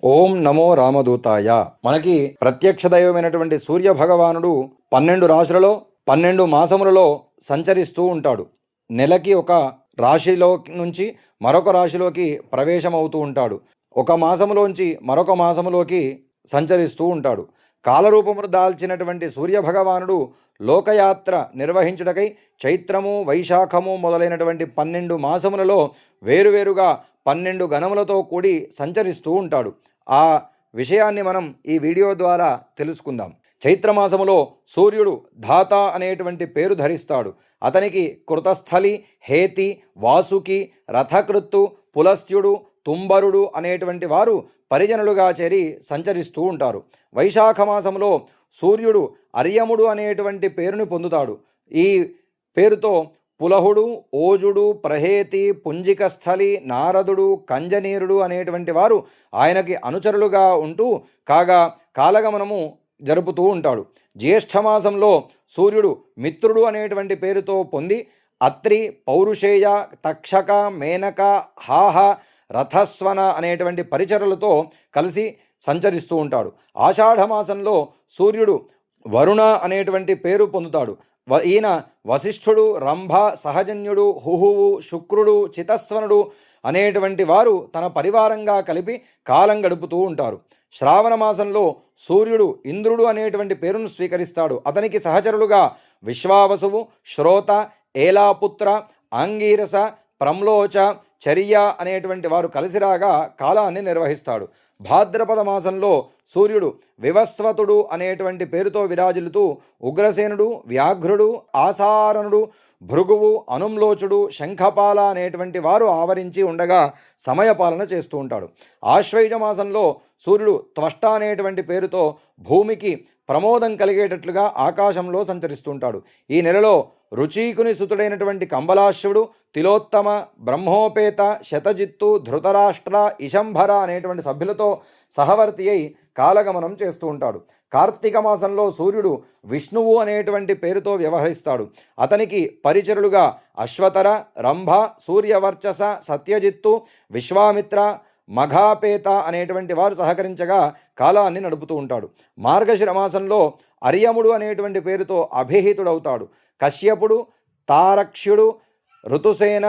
ఓం నమో రామదూతాయ. మనకి ప్రత్యక్ష దైవమైనటువంటి సూర్య భగవానుడు 12 రాశులలో 12 మాసములలో సంచరిస్తూ ఉంటాడు. నెలకి ఒక రాశిలో నుంచి మరొక రాశిలోకి ప్రవేశమవుతూ ఉంటాడు. ఒక మాసములోంచి మరొక మాసములోకి సంచరిస్తూ ఉంటాడు. కాలరూపమును దాల్చినటువంటి సూర్య భగవానుడు లోకయాత్ర నిర్వహించుటకై చైత్రము వైశాఖము మొదలైనటువంటి 12 మాసములలో వేరువేరుగా 12 గణములతో కూడి సంచరిస్తూ ఉంటాడు. ఆ విషయాన్ని మనం ఈ వీడియో ద్వారా తెలుసుకుందాం. చైత్రమాసములో సూర్యుడు ధాత అనేటువంటి పేరు ధరిస్తాడు. అతనికి కృతస్థలి, హేతి, వాసుకి, రథకృత్తు, పులస్త్యుడు, తుంబరుడు అనేటువంటి వారు పరిజనులుగా చేరి సంచరిస్తూ ఉంటారు. వైశాఖ మాసంలో సూర్యుడు అర్యముడు అనేటువంటి పేరుని పొందుతాడు. ఈ పేరుతో పులహుడు, ఓజుడు, ప్రహేతి, పుంజికస్థలి, నారదుడు, కంజనీరుడు అనేటువంటి వారు ఆయనకి అనుచరులుగా ఉంటూ కాగా కాలగమనము జరుపుతూ ఉంటాడు. జ్యేష్ఠమాసంలో సూర్యుడు మిత్రుడు అనేటువంటి పేరుతో పొంది అత్రి, పౌరుషేయ, తక్షక, మేనక, హాహ, రథస్వన అనేటువంటి పరిచరులతో కలిసి సంచరిస్తూ ఉంటాడు. ఆషాఢమాసంలో సూర్యుడు వరుణ అనేటువంటి పేరు పొందుతాడు. ఈయన వశిష్ఠుడు, రంభ, సహజన్యుడు, హుహువు, శుక్రుడు, చితస్వనుడు అనేటువంటి వారు తన పరివారంగా కలిపి కాలం గడుపుతూ ఉంటారు. శ్రావణ మాసంలో సూర్యుడు ఇంద్రుడు అనేటువంటి పేరును స్వీకరిస్తాడు. అతనికి సహచరులుగా విశ్వావసువు, శ్రోత, ఏలాపుత్ర, ఆంగీరస, ప్రమ్లోచ, చర్య అనేటువంటి వారు కలిసిరాగా కాలాన్ని నిర్వహిస్తాడు. భాద్రపద మాసంలో సూర్యుడు వివస్వతుడు అనేటువంటి పేరుతో విరాజిల్లుతూ ఉగ్రసేనుడు, వ్యాఘ్రుడు, ఆసారణుడు, భృగువు, అనుమ్లోచుడు, శంఖపాల అనేటువంటి వారు ఆవరించి ఉండగా సమయపాలన చేస్తూ ఉంటాడు. ఆశ్వయుజ మాసంలో సూర్యుడు త్వష్ట అనేటువంటి పేరుతో భూమికి ప్రమోదం కలిగేటట్లుగా ఆకాశంలో సంచరిస్తుంటాడు. ఈ నెలలో రుచీకుని సుతుడైనటువంటి కంబలాశ్వుడు, తిలోత్తమ, బ్రహ్మోపేత, శతజిత్తు, ధృతరాష్ట్ర, ఇశంభర అనేటువంటి సభ్యులతో సహవర్తి అయి కాలగమనం చేస్తూ ఉంటాడు. కార్తీక మాసంలో సూర్యుడు విష్ణువు అనేటువంటి పేరుతో వ్యవహరిస్తాడు. అతనికి పరిచరులుగా అశ్వతర, రంభ, సూర్యవర్చస, సత్యజిత్తు, విశ్వామిత్ర, మఘాపేత అనేటువంటి వారు సహకరించగా కాలాన్ని నడుపుతూ ఉంటాడు. మార్గశిర మాసంలో అర్యముడు అనేటువంటి పేరుతో అభిహితుడవుతాడు. కశ్యపుడు, తారక్ష్యుడు, ఋతుసేన,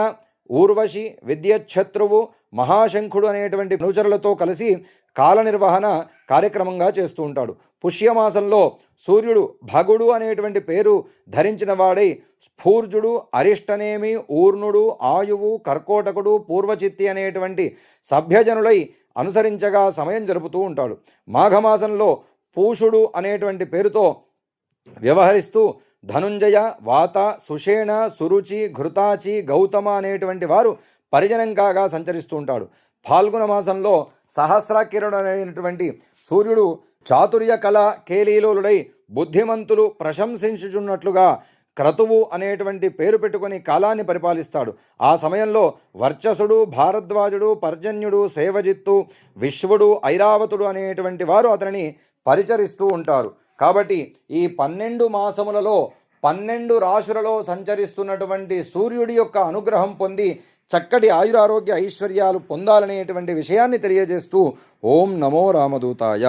ఊర్వశి, విద్యఛత్రువు, మహాశంఖుడు అనేటువంటి అనుచరులతో కలిసి కాల నిర్వహణ కార్యక్రమంగా చేస్తూ ఉంటాడు. పుష్యమాసంలో సూర్యుడు భగుడు అనేటువంటి పేరు ధరించిన వాడై స్ఫూర్జుడు, అరిష్టనేమి, ఊర్ణుడు, ఆయువు, కర్కోటకుడు, పూర్వచిత్తి అనేటువంటి సభ్యజనులై అనుసరించగా సమయం జరుపుతూ ఉంటాడు. మాఘమాసంలో పూషుడు అనేటువంటి పేరుతో వ్యవహరిస్తూ ధనుంజయ, వాత, సుషేణ, సురుచి, ఘృతాచి, గౌతమ అనేటువంటి వారు పరిజనం కాగా సంచరిస్తూ ఉంటాడు. ఫాల్గుణ మాసంలో సహస్రాకిరణుడు అనేటువంటి సూర్యుడు చాతుర్య కళ కేలీలోలుడై బుద్ధిమంతులు ప్రశంసించుచున్నట్లుగా క్రతువు అనేటువంటి పేరు పెట్టుకొని కాలాన్ని పరిపాలిస్తాడు. ఆ సమయంలో వర్చసుడు, భారద్వాజుడు, పర్జన్యుడు, సేవజిత్తు, విశ్వడు, ఐరావతుడు అనేటువంటి వారు అతనిని పరిచరిస్తూ ఉంటారు. కాబట్టి ఈ 12 మాసములలో 12 రాశులలో సంచరిస్తున్నటువంటి సూర్యుడి యొక్క అనుగ్రహం పొంది చక్కటి ఆయురారోగ్య ఐశ్వర్యాలు పొందాలనేటువంటి విషయాన్ని తెలియజేస్తూ ఓం నమో రామదూతాయ.